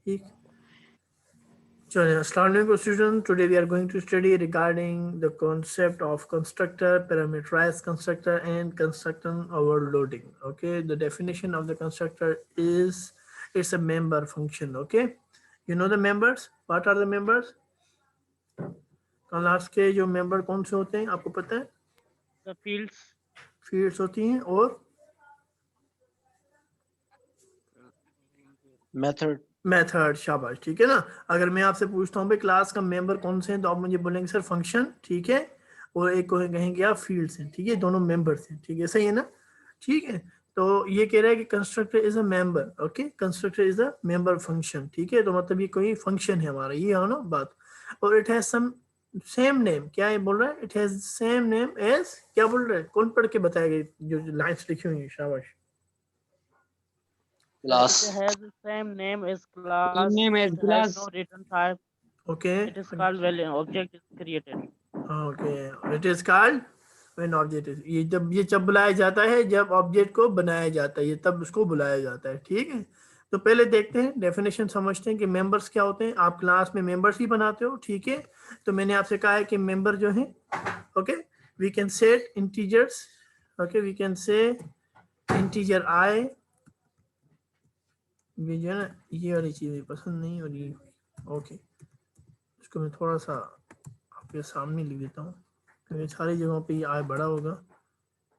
ठीक, चलिए अस्सलाम वालेकुम student, today we are going to study regarding the concept of constructor, parameterized constructor and constructor overloading. Okay, the definition of the constructor is it's a member function. Okay, you know the members, what are the members? Class के जो member कौन से होते हैं आपको पता है? The fields. Fields होती हैं और मेथड. शाबाश, ठीक है ना. अगर मैं आपसे पूछता हूँ भाई क्लास का मेंबर कौन से हैं तो आप मुझे बोलेंगे सर फंक्शन, ठीक है, और एक को कहेंगे आप फील्ड्स हैं. ठीक है, दोनों मेंबर्स हैं. ठीक है, सही है ना. ठीक है, तो ये कह रहा है कि constructor is a member. Okay, constructor is a member function. ठीक है, तो मतलब ये कोई फंक्शन है हमारा, ये है ना बात. और it has some same name. क्या ये बोल रहा है? It has same name as, क्या बोल रहा है? कौन पढ़ के बताएगा जो लाइन्स लिखी हुई है? शाबाश. It has the same name as class. It has no written type. Okay, It is called when an object is created. Okay, it is called when object is, ये जब बुलाया जाता है जब ऑब्जेक्ट को बनाया जाता है, ये तब उसको बुलाया जाता है. ठीक है, तो पहले देखते हैं डेफिनेशन, समझते हैं कि मेंबर्स क्या होते हैं. आप क्लास में मेंबर्स ही बनाते हो. ठीक है, तो मैंने आपसे कहा है कि मेंबर जो है, okay, we can set integers. Okay, we can say integer I. ये जो है ना, ये वाली चीज़ पसंद नहीं, और ये ओके, इसको मैं थोड़ा सा आपके सामने लिख देता हूँ क्योंकि सारी जगहों पे ये आय बड़ा होगा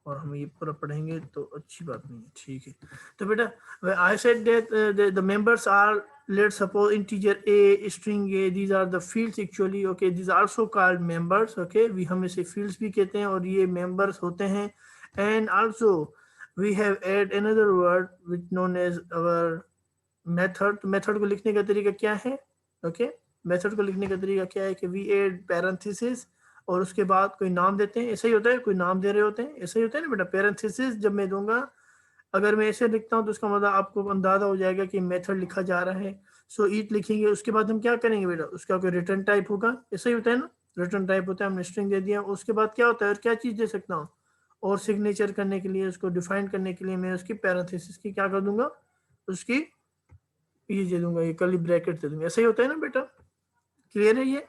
और हम ये पूरा पढ़ेंगे तो अच्छी बात नहीं है. ठीक है, तो बेटा I said that the members are, let's suppose integer a, string a, these are the fields actually. Okay, these are also called members. Okay, we हम इसे fields भी कहते हैं और ये members होते हैं. And also we have add another word which known as our method. तो method को लिखने का तरीका क्या है? ओके, मेथड को लिखने का तरीका क्या है कि वी एड पैरेंथेसिस और उसके बाद कोई नाम देते हैं. ऐसा ही होता है, कोई नाम दे रहे होते हैं, ऐसा ही होता है ना बेटा. पैरेंथेसिस जब मैं दूंगा, अगर मैं ऐसे लिखता हूँ तो उसका मतलब आपको अंदाजा हो जाएगा कि मेथड लिखा जा रहा है. सो ईट लिखेंगे, उसके बाद हम क्या करेंगे बेटा, उसका कोई रिटर्न टाइप होगा. ऐसा ही होता है ना, रिटर्न टाइप होता है, हमने स्ट्रिंग दे दिया. उसके बाद क्या होता है, और क्या चीज़ दे सकता हूँ, और सिग्नेचर करने के लिए, उसको डिफाइन करने के लिए मैं उसकी पैरेंथेसिस की क्या कर दूंगा, उसकी ये दे दूंगा, ये कर्ली ब्रैकेट दे दूंगा. ऐसा ही होता है ना बेटा. क्लियर है ये?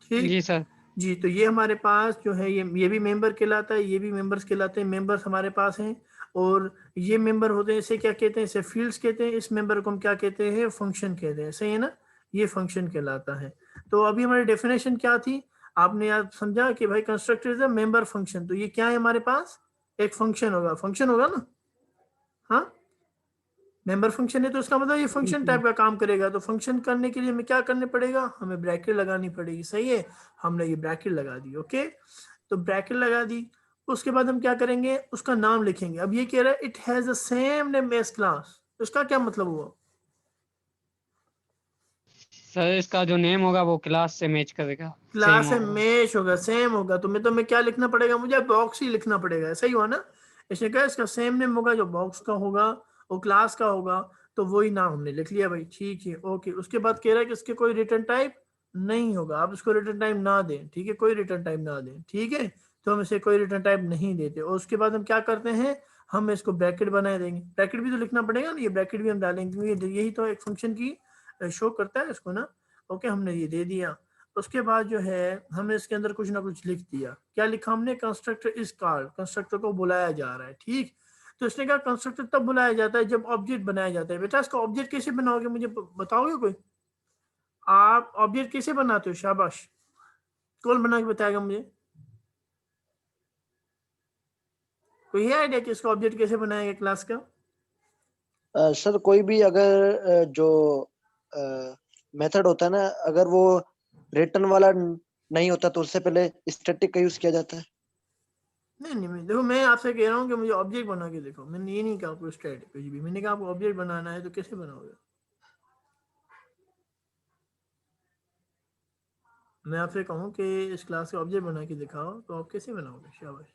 ठीक जी सर. जी, तो ये हमारे पास जो है ये भी मेंबर कहलाता है, ये भी मेंबर्स कहलाते हैं. मेंबर्स हमारे पास हैं और ये मेंबर होते हैं. इसे क्या कहते हैं? इसे फील्ड्स कहते हैं. इस मेंबर को हम क्या कहते हैं? फंक्शन कहते हैं. सही है ना, ये फंक्शन कहलाता है. तो अभी हमारी डेफिनेशन क्या थी, आपने याद समझा कि भाई constructor is a member function. तो ये क्या है हमारे पास? एक फंक्शन होगा. फंक्शन होगा ना, हाँ, मेंबर फंक्शन है तो उसका मतलब ये फंक्शन टाइप का काम करेगा. तो फंक्शन करने के लिए हमें क्या करने पड़ेगा? हमें ब्रैकेट लगानी पड़ेगी. सही है, हमने ये ब्रैकेट लगा दी. ओके, तो ब्रैकेट लगा दी. उसके बाद हम क्या करेंगे, उसका नाम लिखेंगे. अब ये कह रहा है it has the same name as class. उसका क्या मतलब हुआ? सर इसका जो नेम होगा वो क्लास से मैच करेगा, सेम क्लास से होगा. मैच होगा, सेम होगा. तो मैं क्या लिखना पड़ेगा, मुझे बॉक्स ही लिखना पड़ेगा. सही हुआ ना. इसने कहा इसका सेम नेम होगा, जो बॉक्स का होगा वो क्लास का होगा, तो वही नाम हमने लिख लिया भाई. ठीक है, ओके. उसके बाद कह रहा है कि इसके कोई रिटर्न टाइप नहीं होगा. आप इसको रिटर्न टाइप ना दें. ठीक है, कोई रिटर्न टाइप ना दें. ठीक है, तो हम इसे कोई रिटर्न टाइप नहीं देते. और उसके बाद हम क्या करते हैं, हम इसको ब्रैकेट बना देंगे. ब्रैकेट भी तो लिखना पड़ेगा ना, ये ब्रैकेट भी हम डालेंगे क्योंकि यही तो एक फंक्शन की शो करता है इसको ना. ओके, हमने ये दे दिया. उसके बाद जो है हमने इसके अंदर कुछ ना कुछ लिख दिया. क्या लिखा हमने? कंस्ट्रक्टर इज कॉल्ड, कंस्ट्रक्टर को बुलाया जा रहा है. ठीक, तो इसने कहा कंस्ट्रक्टर तब बुलाया जाता है जब ऑब्जेक्ट बनाया जाता है. बेटा इसका ऑब्जेक्ट कैसे बनाओगे, मुझे बताओगे कोई? आप ऑब्जेक्ट कैसे बनाते हो? शाबाश, कौन बना के बताएगा मुझे? कोई है आइडिया कि इसका ऑब्जेक्ट कैसे बनाएगा क्लास का? सर कोई भी अगर जो मेथड होता है ना, अगर वो रिटर्न वाला नहीं होता तो उससे पहले स्टैटिक का यूज किया जाता है. नहीं, देखो मैं आपसे कह रहा हूँ कि मुझे ऑब्जेक्ट बना के देखो. मैंने ये नहीं कहा आपको स्टैटिक कुछ भी, मैंने कहा आपको ऑब्जेक्ट बनाना है तो कैसे बनाओगे. मैं आपसे कहूँ कि इस क्लास का ऑब्जेक्ट बना के दिखाओ तो आप कैसे बनाओगे? शाबाश.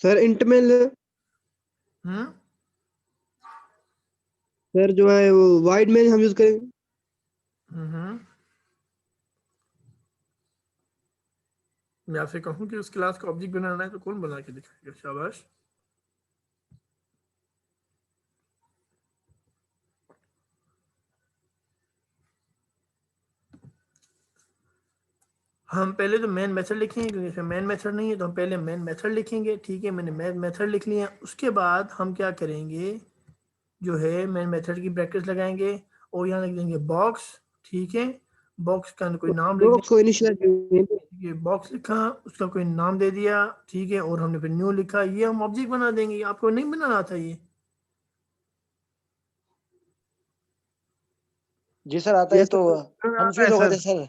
सर इंट में सर जो है वो वाइड में हम यूज करेंगे. मैं आपसे कहूँ कि उस क्लास का ऑब्जेक्ट बनाना है तो कौन बना के दिखाएगा? शाबाश. हम पहले तो मेन मेथड लिखेंगे क्योंकि इसमें मेन मेथड नहीं है, तो हम पहले मेन मेथड लिखेंगे। ठीक है, मैंने मेन मेथड लिख लिया। उसके बाद हम क्या करेंगे, जो है मेन मेथड की ब्रैकेट्स लगाएंगे और यहाँ लिख देंगे बॉक्स। ठीक है, बॉक्स का कोई नाम लिख बॉक्स को इनिशियलाइज देंगे, बॉक्स लिखा, उसका कोई नाम दे दिया। ठीक है, और हमने फिर न्यू लिखा। ये हम ऑब्जेक्ट बना देंगे। आपको नहीं बनाना था ये? जी सर आता है, यस तो सर, आता है कंफ्यूज हो गए थे सर। सर,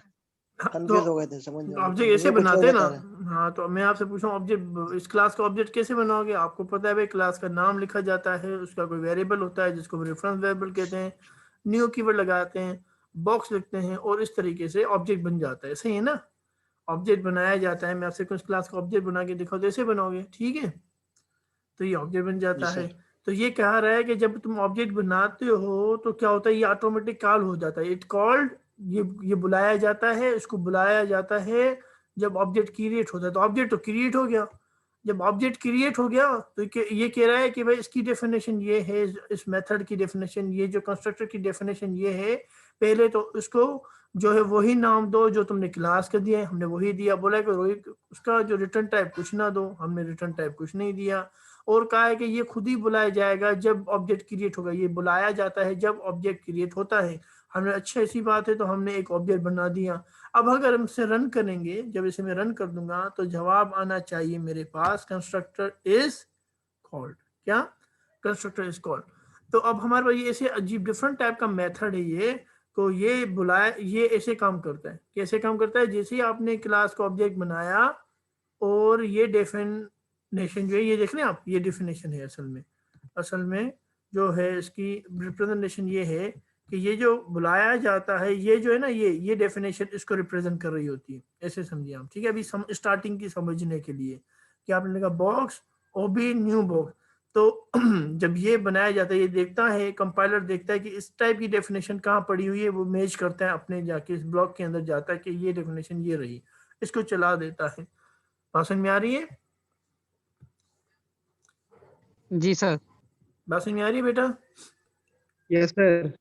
हाँ, तो कंफ्यूज हो गए थे, समझ में आ गया, ऑब्जेक्ट ऐसे न्यू कुछ बनाते लोग हैं ना। बता रहे हैं। हाँ, तो मैं आपसे पूछूं ऑब्जेक्ट, इस क्लास का ऑब्जेक्ट कैसे बनाओगे? आपको पता है भाई, क्लास का नाम लिखा जाता है, उसका कोई वेरिएबल होता है जिसको रेफरेंस वेरिएबल कहते हैं, न्यू कीवर्ड लगाते हैं, बॉक्स लिखते हैं और इस तरीके से ऑब्जेक्ट बन जाता है। सही है ना? ऑब्जेक्ट बनाया जाता है। मैं आपसे कुछ क्लास का ऑब्जेक्ट बना के दिखाओ तो ऐसे बनोगे। ठीक है, तो ये ऑब्जेक्ट बन जी जाता है। सर। तो ये कह रहा है कि जब तुम ऑब्जेक्ट बनाते हो तो क्या होता है, ये ऑटोमेटिक कॉल हो जाता है। इट कॉल्ड, ये बुलाया जाता है, इसको बुलाया जाता है जब ऑब्जेक्ट क्रिएट होता है। तो ऑब्जेक्ट तो क्रिएट हो गया। जब ऑब्जेक्ट क्रिएट हो गया तो ये कह रहा है कि भाई इसकी डेफिनेशन ये है, इस मेथड की डेफिनेशन, ये जो कंस्ट्रक्टर की डेफिनेशन ये है। पहले तो इसको जो है वही नाम दो जो तुमने क्लास का दिया है, हमने वही दिया। बोला कि रोहित उसका जो रिटर्न टाइप कुछ ना दो, हमने रिटर्न टाइप कुछ नहीं दिया। और कहा है कि ये खुद ही बुलाया जाएगा जब ऑब्जेक्ट क्रिएट होगा। ये बुलाया जाता है जब ऑब्जेक्ट क्रिएट होता है। हमने अच्छा ऐसी बात है, तो हमने एक ऑब्जेक्ट बना दिया। अब अगर हम इसे रन करेंगे, जब इसे मैं रन कर दूंगा तो जवाब आना चाहिए मेरे पास, कंस्ट्रक्टर इज कॉल्ड। क्या? Constructor is called. तो अब हमारे पास ये ऐसे अजीब डिफरेंट टाइप का मेथड है ये। तो ये बुलाए, ये ऐसे काम करता है। कैसे काम करता है? जैसे ही आपने क्लास का ऑब्जेक्ट बनाया और ये डेफिनेशन जो है, ये देख रहे हैं आप, ये डेफिनेशन है असल में जो है इसकी रिप्रेजेंटेशन ये है कि ये जो बुलाया जाता है, ये जो है ना, ये डेफिनेशन इसको रिप्रेजेंट कर रही होती है। ऐसे समझिए आप। ठीक है, अभी स्टार्टिंग की समझने के लिए कि आपने लिखा बॉक्स ओबी न्यू बॉक्स। तो जब ये बनाया जाता है, ये देखता है, कंपाइलर देखता है कि इस टाइप की डेफिनेशन कहाँ पड़ी हुई है, वो मैच करता है अपने, जाके इस ब्लॉक के अंदर जाता है कि ये डेफिनेशन ये रही, इसको चला देता है। बात समझ में आ रही है? जी सर। बात समझ में आ रही है बेटा? Yes sir.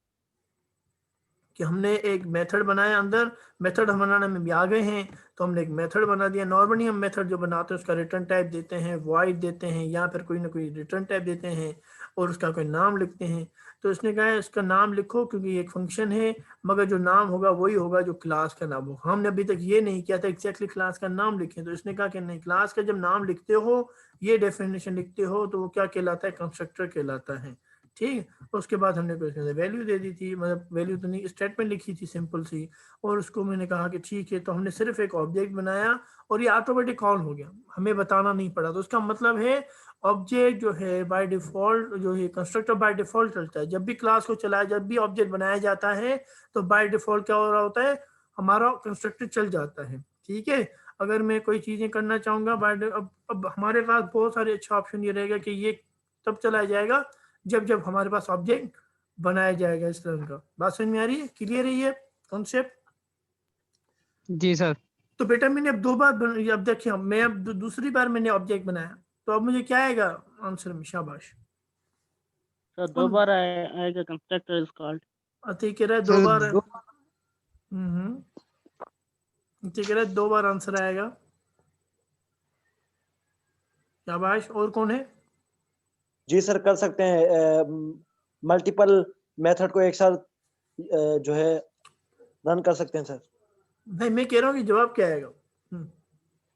कि हमने एक मेथड बनाया अंदर, मेथड हम बनाने में भी आ गए हैं। तो हमने एक मेथड बना दिया। नॉर्मली हम मेथड जो बनाते हैं उसका रिटर्न टाइप देते हैं, वॉइड देते हैं, या फिर कोई ना कोई रिटर्न टाइप देते हैं और उसका कोई नाम लिखते हैं। तो इसने कहा है इसका नाम लिखो क्योंकि ये एक फंक्शन है, मगर जो नाम होगा वही होगा जो क्लास का नाम होगा। हमने अभी तक ये नहीं किया था एक्जैक्टली क्लास का नाम लिखें। तो इसने कहा कि नहीं, क्लास का जब नाम लिखते हो, ये डेफिनेशन लिखते हो, तो वो क्या कहलाता है? कंस्ट्रक्टर कहलाता है। ठीक। उसके बाद हमने कोई वैल्यू दे दी थी, मतलब वैल्यू तो नहीं, स्टेटमेंट लिखी थी सिंपल सी। और उसको मैंने कहा कि ठीक है, तो हमने सिर्फ एक ऑब्जेक्ट बनाया और ये ऑटोमेटिक कॉल हो गया, हमें बताना नहीं पड़ा। तो उसका मतलब है ऑब्जेक्ट जो है बाय डिफॉल्ट, जो है कंस्ट्रक्टर बाय डिफॉल्ट चलता है। जब भी क्लास को चलाया, जब भी ऑब्जेक्ट बनाया जाता है, तो बाय डिफॉल्ट क्या हो रहा होता है, हमारा कंस्ट्रक्टर चल जाता है। ठीक है। अगर मैं कोई चीज़ें करना चाहूँगा बाय, अब हमारे पास बहुत सारे अच्छा ऑप्शन ये रहेगा कि ये तब चलाया जाएगा जब जब हमारे पास ऑब्जेक्ट बनाया जाएगा इस तरह का। बात समझ में आ रही है? क्लियर है ये कॉन्सेप्ट? जी सर। तो बेटा मैंने अब दो बार अब देखिए, मैं अब दूसरी बार मैंने ऑब्जेक्ट बनाया, तो अब मुझे क्या आएगा आंसर में? शाबाश। सर दो कौन? बार आएगा कंस्ट्रक्टर इज कॉल्ड। अति कह रहा है दो सर बार। दो अति कह रहा है दो बार आंसर आएगा। शाबाश। और कौन है? जी सर कर सकते हैं, मल्टीपल मेथड को एक साथ जो है रन कर सकते हैं सर। नहीं, मैं कह रहा हूँ कि जवाब क्या आएगा।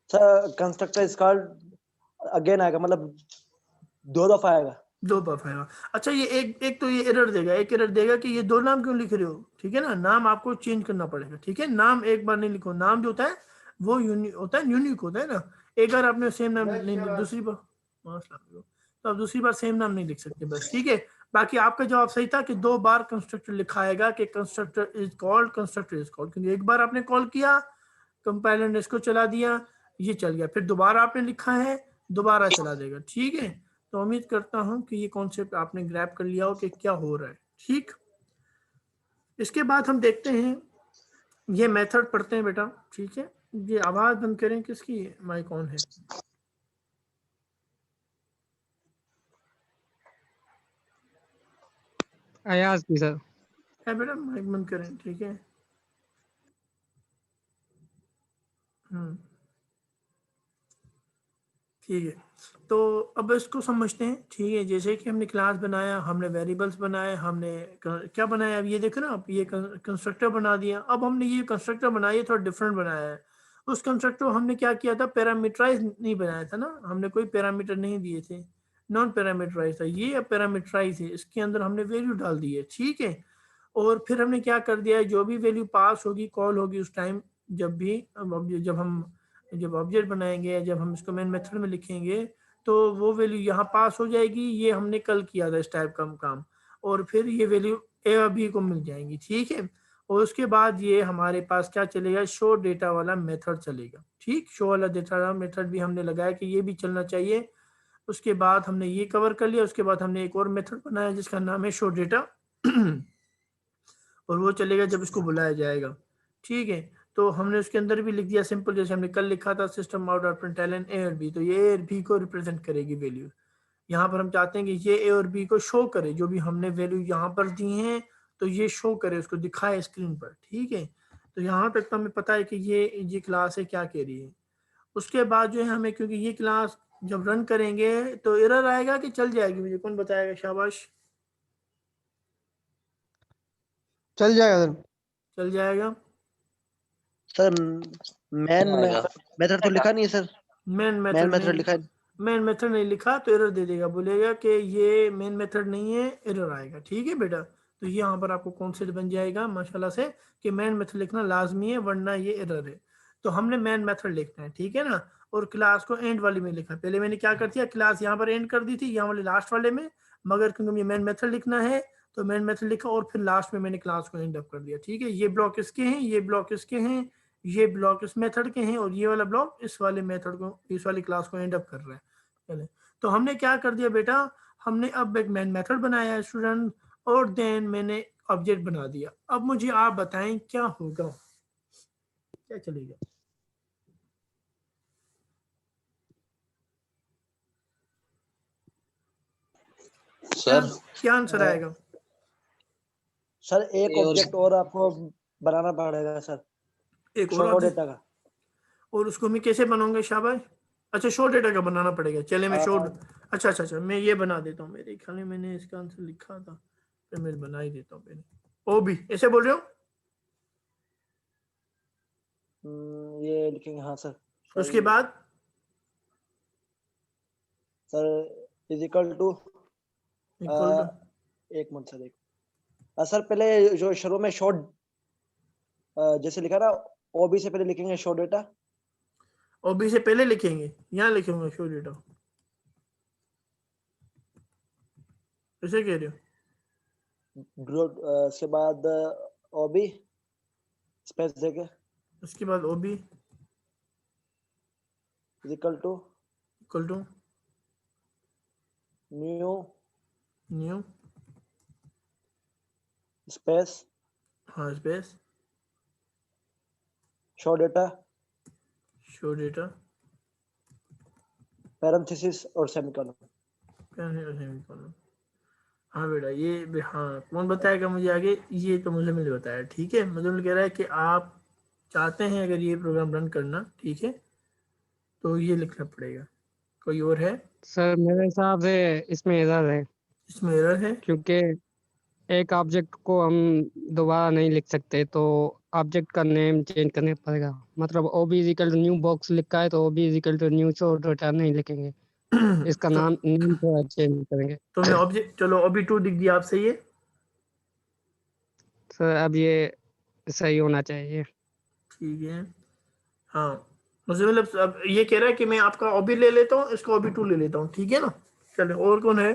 Sir constructor is called again आएगा, मतलब दो दफा आएगा। दो बार आएगा। अच्छा, ये एक एक तो ये एरर देगा, एक एरर देगा कि ये दो नाम क्यों लिख रहे हो। ठीक है ना, नाम आपको चेंज करना पड़ेगा। ठीक है, नाम एक बार नहीं लिखो। नाम जो होता है वो यूनिक होता है, यूनिक होता है ना। एक बार आपने सेम नाम नहीं, दूसरी बार, तो आप दूसरी बार सेम नाम नहीं लिख सकते बस। ठीक है। बाकी आपका जवाब सही था कि दो बार कंस्ट्रक्टर लिखा आएगा कि constructor is called, constructor is called, क्योंकि एक बार आपने कॉल किया, कंपाइलर ने इसको चला दिया, ये चल गया, फिर दोबारा आपने लिखा है, दोबारा चला देगा। ठीक है। तो उम्मीद करता हूं कि ये कॉन्सेप्ट आपने ग्रैब कर लिया हो कि क्या हो रहा है। ठीक। इसके बाद हम देखते हैं, ये मेथड पढ़ते हैं बेटा। ठीक है। ये आवाज बंद करें किसकी, माइक ऑन है? अयाज की सर। है बेटा, माइक बंद करें। ठीक है। ठीक है, तो अब इसको समझते हैं। ठीक है, जैसे कि हमने क्लास बनाया, हमने वेरिएबल्स बनाए, हमने क्या बनाया, अब ये देखो ना, अब ये कंस्ट्रक्टर बना दिया। अब हमने ये कंस्ट्रक्टर बनाया, ये थोड़ा डिफरेंट बनाया है। उस कंस्ट्रक्टर हमने क्या किया था, पैरामीटराइज नहीं बनाया था ना, हमने कोई पैरामीटर नहीं दिए थे, नॉन पैरामीटराइज था। ये अब पैरामीटराइज है, इसके अंदर हमने वैल्यू डाल दी है। ठीक है, और फिर हमने क्या कर दिया है, जो भी वैल्यू पास होगी, कॉल होगी उस टाइम, जब भी जब ऑब्जेक्ट बनाएंगे या जब हम इसको मेन मेथड में लिखेंगे, तो वो वैल्यू यहाँ पास हो जाएगी। ये हमने कल किया था इस टाइप का काम, और फिर ये वैल्यू ए और बी को मिल जाएंगी। ठीक है, और उसके बाद ये हमारे पास क्या चलेगा, शो डेटा वाला मेथड चलेगा। ठीक, शो वाला डेटा मेथड भी हमने लगाया कि ये भी चलना चाहिए। उसके बाद हमने ये कवर कर लिया। उसके बाद हमने एक और मेथड बनाया जिसका नाम है शो डेटा और वो चलेगा जब इसको बुलाया जाएगा। ठीक है, तो हमने उसके अंदर भी लिख दिया सिंपल, जैसे हमने कल लिखा था सिस्टम आउट डॉट प्रिंटलन ए और बी, तो ये ए और बी को रिप्रेजेंट करेगी वैल्यू। यहाँ पर हम चाहते हैं कि ये ए और बी को शो करे, जो भी हमने वैल्यू यहाँ पर दी हैं तो ये शो करे, उसको दिखाए स्क्रीन पर। ठीक है, तो यहाँ तक तो हमें पता है कि ये क्लास है क्या कह रही है। उसके बाद जो है हमें, क्योंकि ये क्लास जब रन करेंगे तो एरर आएगा कि चल जाएगी, मुझे कौन बताएगा, शाबाश। चल जाएगा सर। चल जाएगा। सर मैन मेथड तो लिखा नहीं है sir, main main method method लिखा है। मेन मेथड नहीं लिखा तो एरर दे देगा, बोलेगा कि ये मेन मेथड नहीं है, एरर आएगा। ठीक है बेटा, तो ये यहाँ पर आपको कॉन्सेप्ट बन जाएगा माशाल्लाह से कि मेन मेथड लिखना लाजमी है, वरना ये एरर है। तो हमने मेन मेथड लिखना है, ठीक है ना, और क्लास को एंड वाले में लिखा। पहले मैंने क्या कर दिया, क्लास यहाँ पर एंड कर दी थी, यहाँ वाले लास्ट वाले में, मगर क्योंकि मुझे मेन मेथड लिखना है तो मेन मेथड लिखा और फिर लास्ट में मैंने क्लास को एंड अप कर दिया। ठीक है, ये ब्लॉक इसके हैं, ये ब्लॉक इसके हैं, ये ब्लॉक इस मेथड के हैं, और ये वाला ब्लॉक इस वाले मेथड को, इस वाली क्लास को एंड अप कर रहा है। चले, तो हमने क्या कर दिया बेटा, हमने अब एक मेन मेथड बनाया है स्टूडेंट, और देन मैंने ऑब्जेक्ट बना दिया। अब मुझे आप बताएं क्या होगा, क्या चलेगा। सर क्या आंसर आएगा। सर एक ऑब्जेक्ट और आपको बनाना पड़ेगा सर, एक और शो ऑब्जेक्ट, डेटा का। और उसको मैं कैसे बनाऊंगा शाबाश। अच्छा, शो डेटा का बनाना पड़ेगा। चले मैं शो, अच्छा मैं ये बना देता हूँ, मेरे ख्याल में मैंने इसका आंसर लिखा था, फिर मैं बना ही देता हूँ पहले। ओ भी ऐसे बोल रहे हो, ये लिखेंगे, हाँ सर। उसके बाद सर इजिकल टू इक्वल टू, एक मिनट सर, सर पहले जो शुरू में शॉर्ट जैसे लिखा ना, ओबी से पहले लिखेंगे शो डेटा। ओबी से पहले लिखेंगे, यहाँ लिखूंगा शो डेटा, ऐसे कह रहे हो। उसके बाद ओबी स्पेस देके, उसके बाद ओबी इक्वल टू न्यू स्पेस हाँ स्पेस शो डेटा पैरेंथेसिस और सेमीकोलन। हाँ बेटा, ये हाँ कौन बताएगा मुझे आगे, ये तो मुझे मिल बताया। ठीक है, मुझे कह रहा है कि आप चाहते हैं अगर ये प्रोग्राम रन करना, ठीक है, तो ये लिखना पड़ेगा। कोई और है। सर मेरे हिसाब से इसमें एरर है, इसमें एरर है। क्योंकि एक ऑब्जेक्ट को हम दोबारा नहीं लिख सकते, तो ऑब्जेक्ट का नेम चेंज करना पड़ेगा। मतलब OB equal to new box लिखा है तो OB equal to new show data नहीं लिखेंगे, इसका नाम नेम थोड़ा चेंज करेंगे। तो मैं ऑब्जेक्ट, चलो ओबी 2 दिख दिया आपसे ये। सर अब ये सही होना चाहिए। ठीक है, हाँ मुझे मतलब अब ये कह रहा है कि मैं आपका ओबी ले लेता हूँ, इसका ओबी 2 ले लेता हूँ, ठीक है ना। चलो, और कौन है।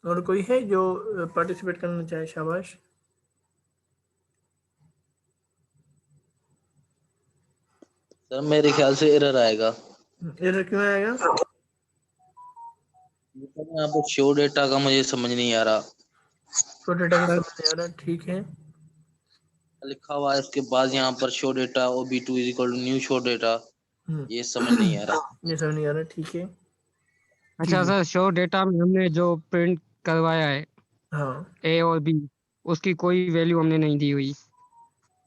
और कोई है जो पार्टिसिपेट करना चाहे, शाबाश। सर मेरे ख्याल से एरर आएगा। एरर क्यों आएगा। यहाँ पर शो डेटा का मुझे समझ नहीं आ रहा, शो डेटा का समझ नहीं आ रहा, ठीक है। लिखा हुआ है इसके बाद यहाँ पर show data OB2 equal to new show data, ये समझ नहीं आ रहा। ये समझ नहीं आ रहा, ठीक है। अच्छा सर, शो डेटा में हमने जो प्रिंट करवाया है हाँ ए और बी, उसकी कोई वैल्यू हमने नहीं दी हुई।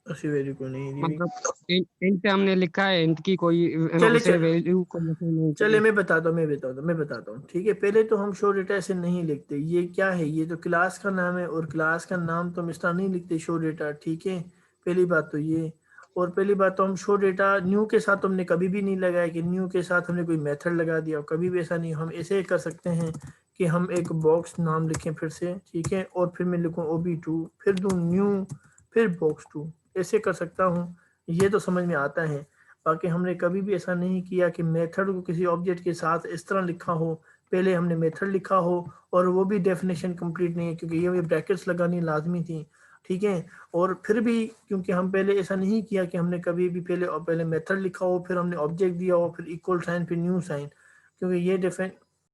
उसी वैल्यू को नहीं दी हुई। मतलब इंट हमने लिखा है, इंट की कोई चले उसे चले वैल्यू को नहीं चले करी। मैं बताता हूँ ठीक है। पहले तो हम शो डेटा ऐसे नहीं लिखते, ये क्या है, ये तो क्लास का नाम है और क्लास का नाम तो हम इस तरह नहीं लिखते शो डेटा, ठीक है। पहली बात तो ये, और पहली बात तो हम शो डेटा न्यू के साथ हमने कभी भी नहीं लगाया कि न्यू के साथ हमने कोई मेथड लगा दिया, कभी भी ऐसा नहीं। हम ऐसे कर सकते हैं कि हम एक बॉक्स नाम लिखें फिर से, ठीक है, और फिर मैं लिखूँ OB2, फिर दूँ न्यू, फिर box2, ऐसे कर सकता हूँ। ये तो समझ में आता है। बाकी हमने कभी भी ऐसा नहीं किया कि मेथड को किसी ऑब्जेक्ट के साथ इस तरह लिखा हो, पहले हमने मेथड लिखा हो और वो भी डेफिनेशन कंप्लीट नहीं है, क्योंकि ये ब्रैकेट्स लगानी लाजमी थी, ठीक है। और फिर भी क्योंकि हम पहले ऐसा नहीं किया कि हमने कभी भी पहले मेथड लिखा हो, फिर हमने ऑब्जेक्ट दिया हो, फिर इक्वल साइन, फिर न्यू साइन, क्योंकि ये